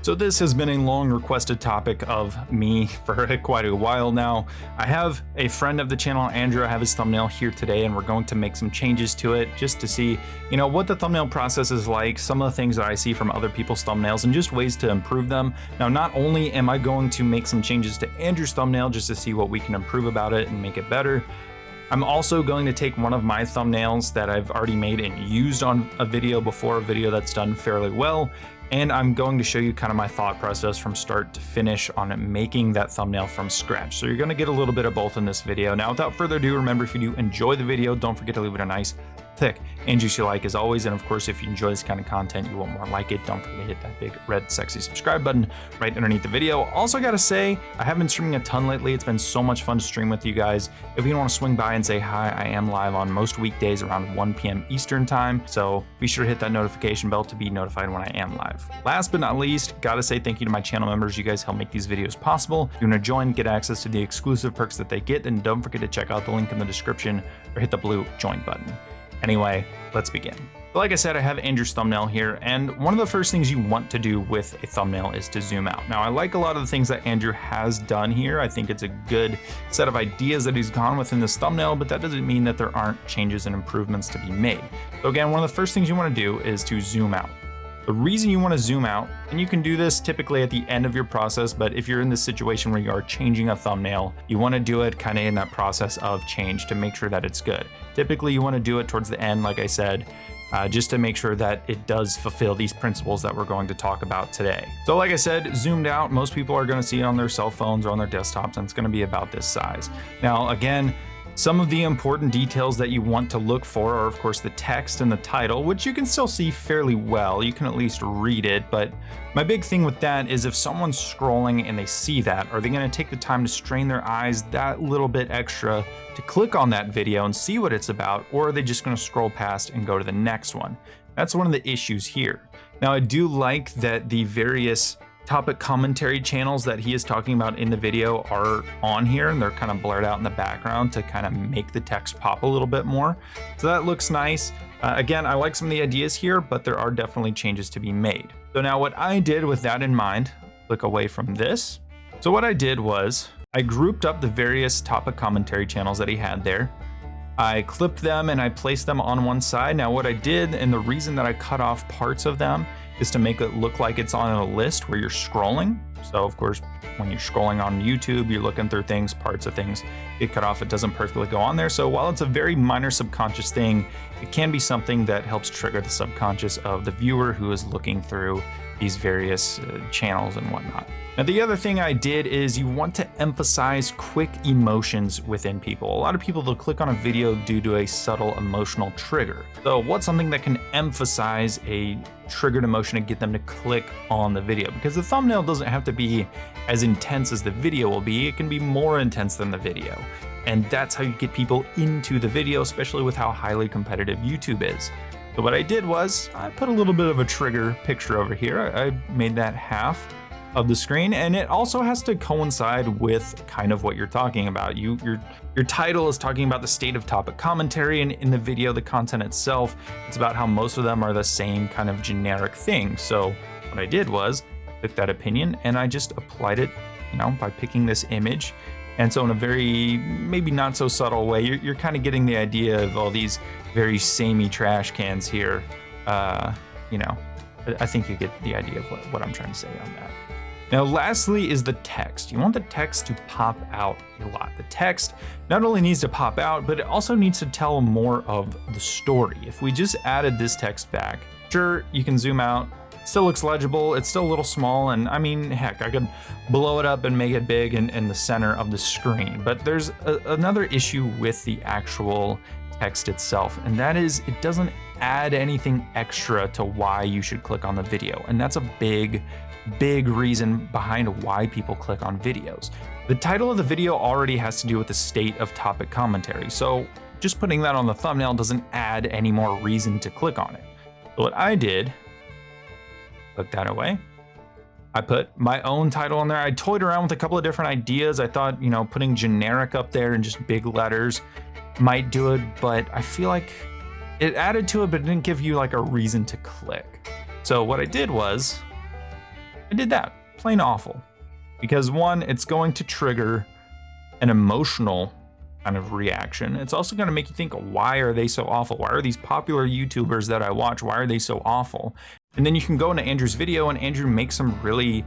So this has been a long requested topic of me for quite a while now. I have a friend of the channel, Andrew. I have his thumbnail here today, and we're going to make some changes to it just to see, what the thumbnail process is like, some of the things that I see from other people's thumbnails, and just ways to improve them. Now, not only am I going to make some changes to Andrew's thumbnail just to see what we can improve about it and make it better, I'm also going to take one of my thumbnails that I've already made and used on a video before, a video that's done fairly well, and I'm going to show you kind of my thought process from start to finish on making that thumbnail from scratch. So you're going to get a little bit of both in this video. Now, without further ado, remember, if you do enjoy the video, don't forget to leave it a nice, thick, and juicy like as always. And of course, if you enjoy this kind of content, you want more like it, don't forget to hit that big red sexy subscribe button right underneath the video. Also gotta say, I have been streaming a ton lately. It's been so much fun to stream with you guys. If you want to swing by and say hi, I am live on most weekdays around 1 p.m. Eastern time, so be sure to hit that notification bell to be notified when I am live. Last but not least, gotta say thank you to my channel members. You guys help make these videos possible. If you want to join, get access to the exclusive perks that they get, then don't forget to check out the link in the description or hit the blue join button. Anyway, let's begin. Like I said, I have Andrew's thumbnail here, and one of the first things you want to do with a thumbnail is to zoom out. Now, I like a lot of the things that Andrew has done here. I think it's a good set of ideas that he's gone with in this thumbnail, but that doesn't mean that there aren't changes and improvements to be made. So again, one of the first things you want to do is to zoom out. The reason you want to zoom out, and you can do this typically at the end of your process, but if you're in this situation where you are changing a thumbnail, you want to do it kind of in that process of change to make sure that it's good. Typically, you want to do it towards the end, like I said, just to make sure that it does fulfill these principles that we're going to talk about today. So like I said, zoomed out, most people are going to see it on their cell phones or on their desktops, and it's going to be about this size. Now, again, some of the important details that you want to look for are, of course, the text and the title, which you can still see fairly well. You can at least read it, but my big thing with that is if someone's scrolling and they see that, are they going to take the time to strain their eyes that little bit extra to click on that video and see what it's about, or are they just going to scroll past and go to the next one? That's one of the issues here. Now, I do like that the various topic commentary channels that he is talking about in the video are on here, and they're kind of blurred out in the background to kind of make the text pop a little bit more. So that looks nice. Again, I like some of the ideas here, but there are definitely changes to be made. So now what I did with that in mind, click away from this. So what I did was I grouped up the various topic commentary channels that he had there. I clipped them and I placed them on one side. Now what I did, and the reason that I cut off parts of them, is to make it look like it's on a list where you're scrolling. So of course, when you're scrolling on YouTube, you're looking through things, parts of things get cut off. It doesn't perfectly go on there. So while it's a very minor subconscious thing, it can be something that helps trigger the subconscious of the viewer who is looking through these various channels and whatnot. Now, the other thing I did is you want to emphasize quick emotions within people. A lot of people, they'll click on a video due to a subtle emotional trigger. So what's something that can emphasize a triggered emotion and get them to click on the video? Because the thumbnail doesn't have to be as intense as the video will be. It can be more intense than the video. And that's how you get people into the video, especially with how highly competitive YouTube is. So what I did was I put a little bit of a trigger picture over here. I made that half of the screen, and it also has to coincide with kind of what you're talking about. Your title is talking about the state of topic commentary, and in the video, the content itself, it's about how most of them are the same kind of generic thing. So what I did was I took that opinion and I just applied it, by picking this image. And so in a very, maybe not so subtle way, you're kind of getting the idea of all these very samey trash cans here. I think you get the idea of what I'm trying to say on that. Now, lastly is the text. You want the text to pop out a lot. The text not only needs to pop out, but it also needs to tell more of the story. If we just added this text back, sure, you can zoom out. It still looks legible. It's still a little small. And I mean, heck, I could blow it up and make it big in the center of the screen. But there's another issue with the actual text itself, and that is it doesn't add anything extra to why you should click on the video. And that's a big reason behind why people click on videos. The title of the video already has to do with the state of topic commentary, so just putting that on the thumbnail doesn't add any more reason to click on it. So what I did, click that away. I put my own title in there. I toyed around with a couple of different ideas. I thought, putting generic up there and just big letters might do it, but I feel like it added to it, but it didn't give you like a reason to click. So what I did was I did that, plain awful. Because one, it's going to trigger an emotional kind of reaction. It's also going to make you think, why are they so awful? Why are these popular YouTubers that I watch, why are they so awful? And then you can go into Andrew's video, and Andrew makes some really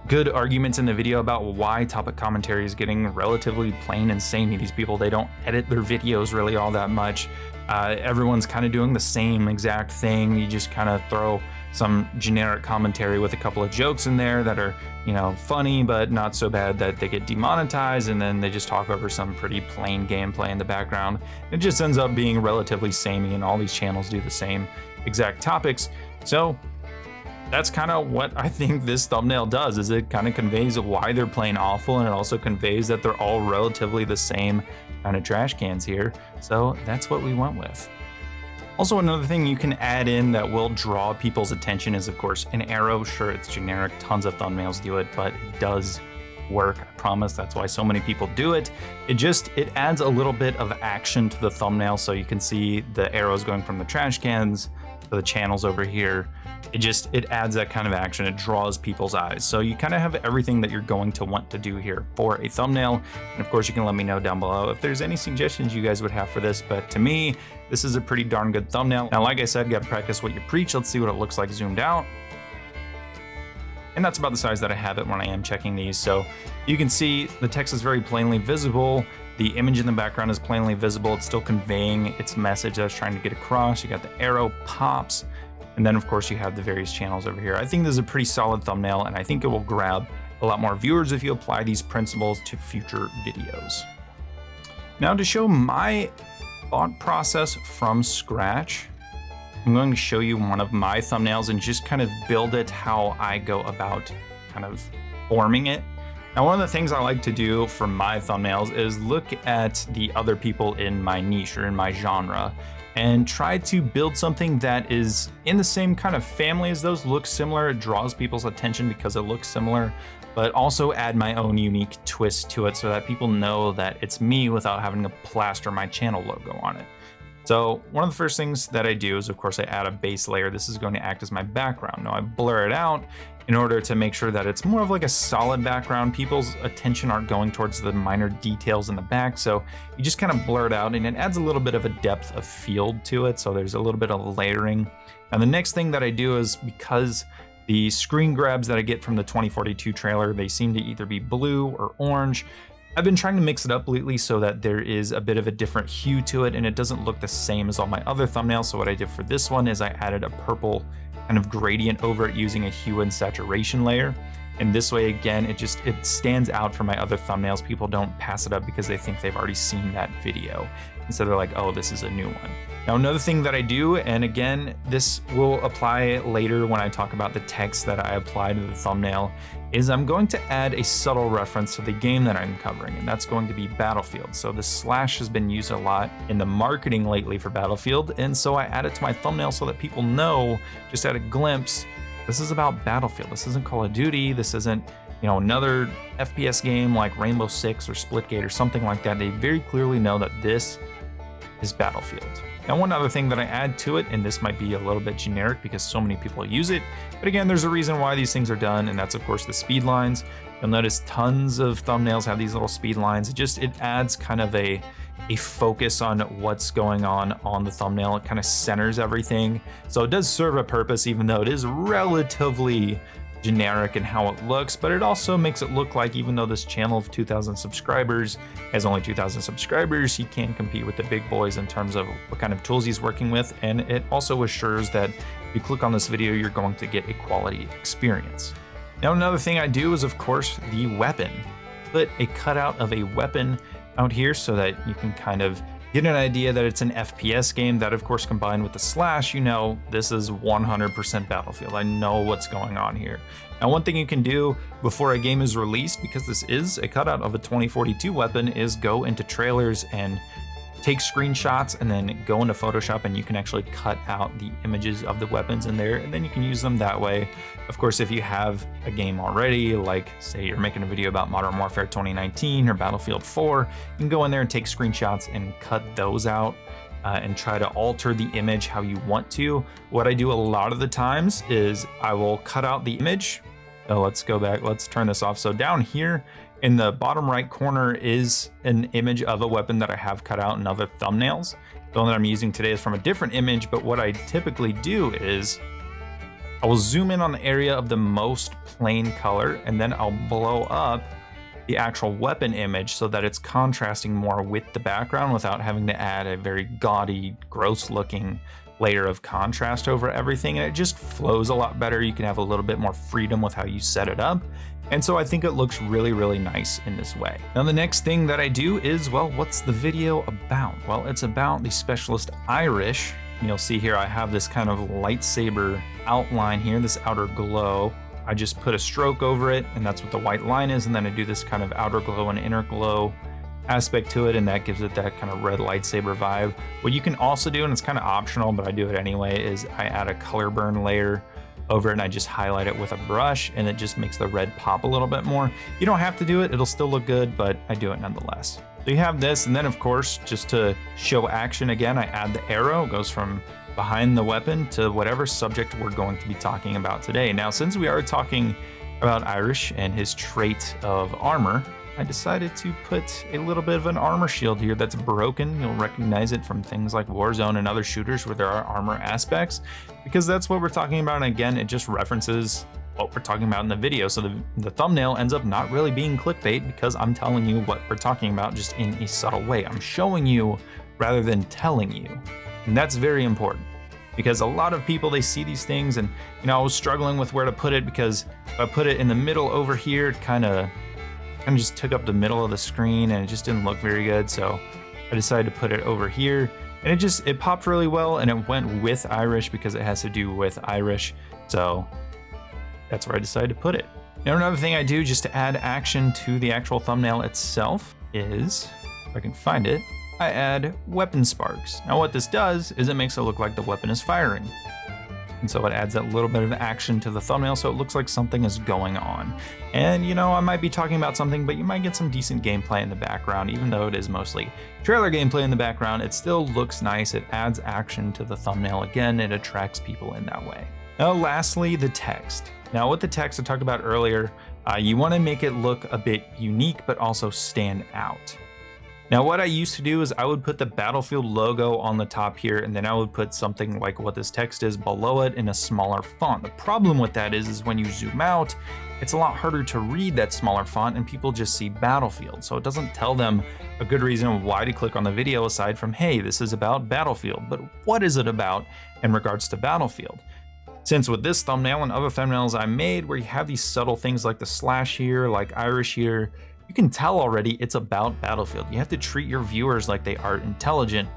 good arguments in the video about why topic commentary is getting relatively plain and samey. These people, they don't edit their videos really all that much. Everyone's kind of doing the same exact thing. You just kind of throw some generic commentary with a couple of jokes in there that are, you know, funny but not so bad that they get demonetized, and then they just talk over some pretty plain gameplay in the background. It just ends up being relatively samey, and all these channels do the same exact topics. So that's kind of what I think this thumbnail does, is it kind of conveys why they're playing awful, and it also conveys that they're all relatively the same kind of trash cans here. So that's what we went with. Also, another thing you can add in that will draw people's attention is, of course, an arrow. Sure, it's generic, tons of thumbnails do it, but it does work, I promise. That's why so many people do it. It adds a little bit of action to the thumbnail, so you can see the arrows going from the trash cans to the channels over here. It adds that kind of action. It draws people's eyes. So you kind of have everything that you're going to want to do here for a thumbnail. And of course, you can let me know down below if there's any suggestions you guys would have for this. But to me, this is a pretty darn good thumbnail. Now, like I said, got to practice what you preach. Let's see what it looks like zoomed out. And that's about the size that I have it when I am checking these. So you can see the text is very plainly visible. The image in the background is plainly visible. It's still conveying its message that I was trying to get across. You got the arrow pops. And then, of course, you have the various channels over here. I think this is a pretty solid thumbnail, and I think it will grab a lot more viewers if you apply these principles to future videos. Now, to show my thought process from scratch, I'm going to show you one of my thumbnails and just kind of build it how I go about kind of forming it. Now, one of the things I like to do for my thumbnails is look at the other people in my niche or in my genre and try to build something that is in the same kind of family as those, looks similar. It draws people's attention because it looks similar, but also add my own unique twist to it so that people know that it's me without having to plaster my channel logo on it. So one of the first things that I do is, of course, I add a base layer. This is going to act as my background. Now I blur it out in order to make sure that it's more of like a solid background. People's attention aren't going towards the minor details in the back. So you just kind of blur it out, and it adds a little bit of a depth of field to it. So there's a little bit of layering. And the next thing that I do is, because the screen grabs that I get from the 2042 trailer, they seem to either be blue or orange. I've been trying to mix it up lately so that there is a bit of a different hue to it and it doesn't look the same as all my other thumbnails. So what I did for this one is I added a purple kind of gradient over it using a hue and saturation layer. And this way, again, it stands out from my other thumbnails. People don't pass it up because they think they've already seen that video. And so they're like, oh, this is a new one. Now, another thing that I do, and again, this will apply later when I talk about the text that I apply to the thumbnail, is I'm going to add a subtle reference to the game that I'm covering, and that's going to be Battlefield. So the slash has been used a lot in the marketing lately for Battlefield, and so I add it to my thumbnail so that people know, just at a glimpse, this is about Battlefield. This isn't Call of Duty. This isn't, you know, another FPS game like Rainbow Six or Splitgate or something like that. They very clearly know that this is Battlefield. Now, one other thing that I add to it, and this might be a little bit generic because so many people use it, but again, there's a reason why these things are done, and that's, of course, the speed lines. You'll notice tons of thumbnails have these little speed lines. It adds kind of a focus on what's going on the thumbnail. It kind of centers everything. So it does serve a purpose, even though it is relatively generic in how it looks, but it also makes it look like, even though this channel of 2,000 subscribers has only 2,000 subscribers, he can compete with the big boys in terms of what kind of tools he's working with. And it also assures that if you click on this video, you're going to get a quality experience. Now, another thing I do is, of course, the weapon. Put a cutout of a weapon out here so that you can kind of get an idea that it's an FPS game. That, of course, combined with the slash, you know, this is 100% Battlefield. I know what's going on here. Now, one thing you can do before a game is released, because this is a cutout of a 2042 weapon, is go into trailers and take screenshots and then go into Photoshop, and you can actually cut out the images of the weapons in there, and then you can use them that way. Of course, if you have a game already, like say you're making a video about Modern Warfare 2019 or Battlefield 4, you can go in there and take screenshots and cut those out and try to alter the image how you want to. What I do a lot of the times is I will cut out the image So let's go back, let's turn this off. So down here in the bottom right corner is an image of a weapon that I have cut out in other thumbnails. The one that I'm using today is from a different image, but what I typically do is I will zoom in on the area of the most plain color, and then I'll blow up the actual weapon image so that it's contrasting more with the background without having to add a very gaudy, gross looking layer of contrast over everything, and it just flows a lot better. You can have a little bit more freedom with how you set it up. And so I think it looks really, really nice in this way. Now the next thing that I do is, well, what's the video about? Well, it's about the Specialist Irish. You'll see here I have this kind of lightsaber outline here, this outer glow. I just put a stroke over it, and that's what the white line is, and then I do this kind of outer glow and inner glow aspect to it, and that gives it that kind of red lightsaber vibe. What you can also do, and it's kind of optional, but I do it anyway, is I add a color burn layer over it, and I just highlight it with a brush, and it just makes the red pop a little bit more. You don't have to do it, it'll still look good, but I do it nonetheless. So you have this, and then of course, just to show action again, I add the arrow. It goes from behind the weapon to whatever subject we're going to be talking about today. Now, since we are talking about Irish and his trait of armor, I decided to put a little bit of an armor shield here that's broken. You'll recognize it from things like Warzone and other shooters where there are armor aspects, because that's what we're talking about. And again, it just references what we're talking about in the video. So the thumbnail ends up not really being clickbait because I'm telling you what we're talking about just in a subtle way. I'm showing you rather than telling you. And that's very important, because a lot of people, they see these things, and I was struggling with where to put it, because if I put it in the middle over here, it kind of just took up the middle of the screen and it just didn't look very good. So I decided to put it over here, and it popped really well, and it went with Irish because it has to do with Irish. So that's where I decided to put it. Now, another thing I do just to add action to the actual thumbnail itself is, if I can find it, I add weapon sparks. Now what this does is it makes it look like the weapon is firing. And so it adds that little bit of action to the thumbnail so it looks like something is going on. And I might be talking about something, but you might get some decent gameplay in the background. Even though it is mostly trailer gameplay in the background, it still looks nice. It adds action to the thumbnail. Again, it attracts people in that way. Now lastly, the text. Now with the text I talked about earlier, you want to make it look a bit unique but also stand out. Now what I used to do is I would put the Battlefield logo on the top here, and then I would put something like what this text is below it in a smaller font. The problem with that is when you zoom out, it's a lot harder to read that smaller font, and people just see Battlefield. So it doesn't tell them a good reason why to click on the video aside from, hey, this is about Battlefield. But what is it about in regards to Battlefield? Since with this thumbnail and other thumbnails I made where you have these subtle things like the slash here, like Irish here, you can tell already it's about Battlefield. You have to treat your viewers like they are intelligent.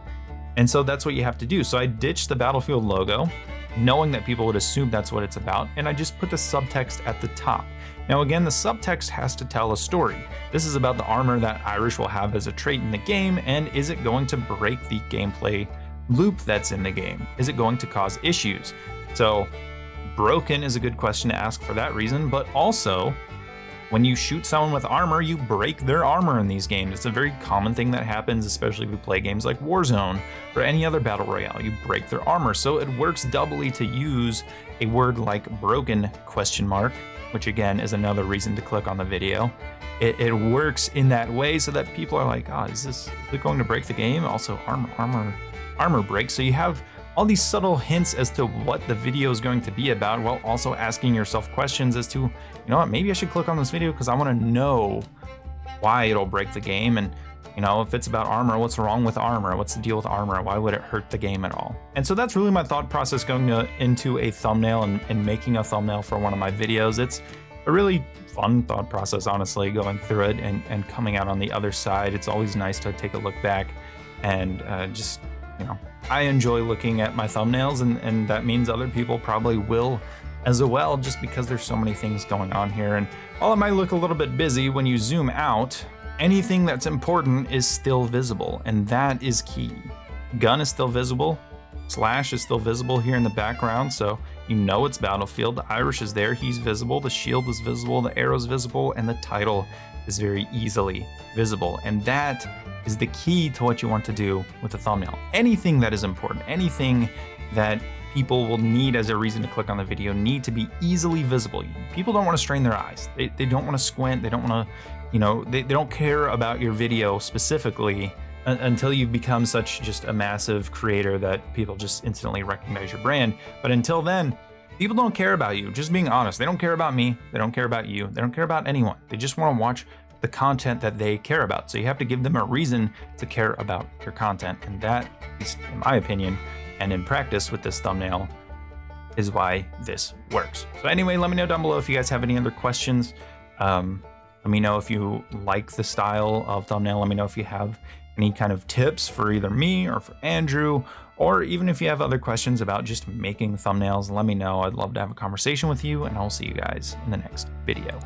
And so that's what you have to do. So I ditched the Battlefield logo, knowing that people would assume that's what it's about, and I just put the subtext at the top. Now again, the subtext has to tell a story. This is about the armor that Irish will have as a trait in the game, and is it going to break the gameplay loop that's in the game? Is it going to cause issues? So broken is a good question to ask for that reason, but also, when you shoot someone with armor, you break their armor in these games. It's a very common thing that happens, especially if you play games like Warzone or any other battle royale. You break their armor. So it works doubly to use a word like broken ? Which again is another reason to click on the video. It works in that way so that people are like, is it going to break the game? Also armor breaks. So you have all these subtle hints as to what the video is going to be about, while also asking yourself questions as to, maybe I should click on this video because I want to know why it'll break the game. And, if it's about armor, what's wrong with armor? What's the deal with armor? Why would it hurt the game at all? And so that's really my thought process going into a thumbnail and making a thumbnail for one of my videos. It's a really fun thought process, honestly, going through it and coming out on the other side. It's always nice to take a look back and I enjoy looking at my thumbnails, and that means other people probably will as well, just because there's so many things going on here. And while it might look a little bit busy, when you zoom out, anything that's important is still visible, and that is key. Gun is still visible, slash is still visible here in the background, so it's Battlefield. The Irish is there, he's visible, the shield is visible, the arrow's visible, and the title is very easily visible. And that is the key to what you want to do with a thumbnail. Anything that is important, anything that people will need as a reason to click on the video need to be easily visible. People don't want to strain their eyes. They don't want to squint. They don't want to, you know, they don't care about your video specifically until you've become such just a massive creator that people just instantly recognize your brand. But until then, people don't care about you. Just being honest. They don't care about me. They don't care about you. They don't care about anyone. They just want to watch the content that they care about. So you have to give them a reason to care about your content. And that is, in my opinion, and in practice with this thumbnail, is why this works. So anyway, let me know down below if you guys have any other questions. Let me know if you like the style of thumbnail. Let me know if you have any kind of tips for either me or for Andrew, or even if you have other questions about just making thumbnails, let me know. I'd love to have a conversation with you, and I'll see you guys in the next video.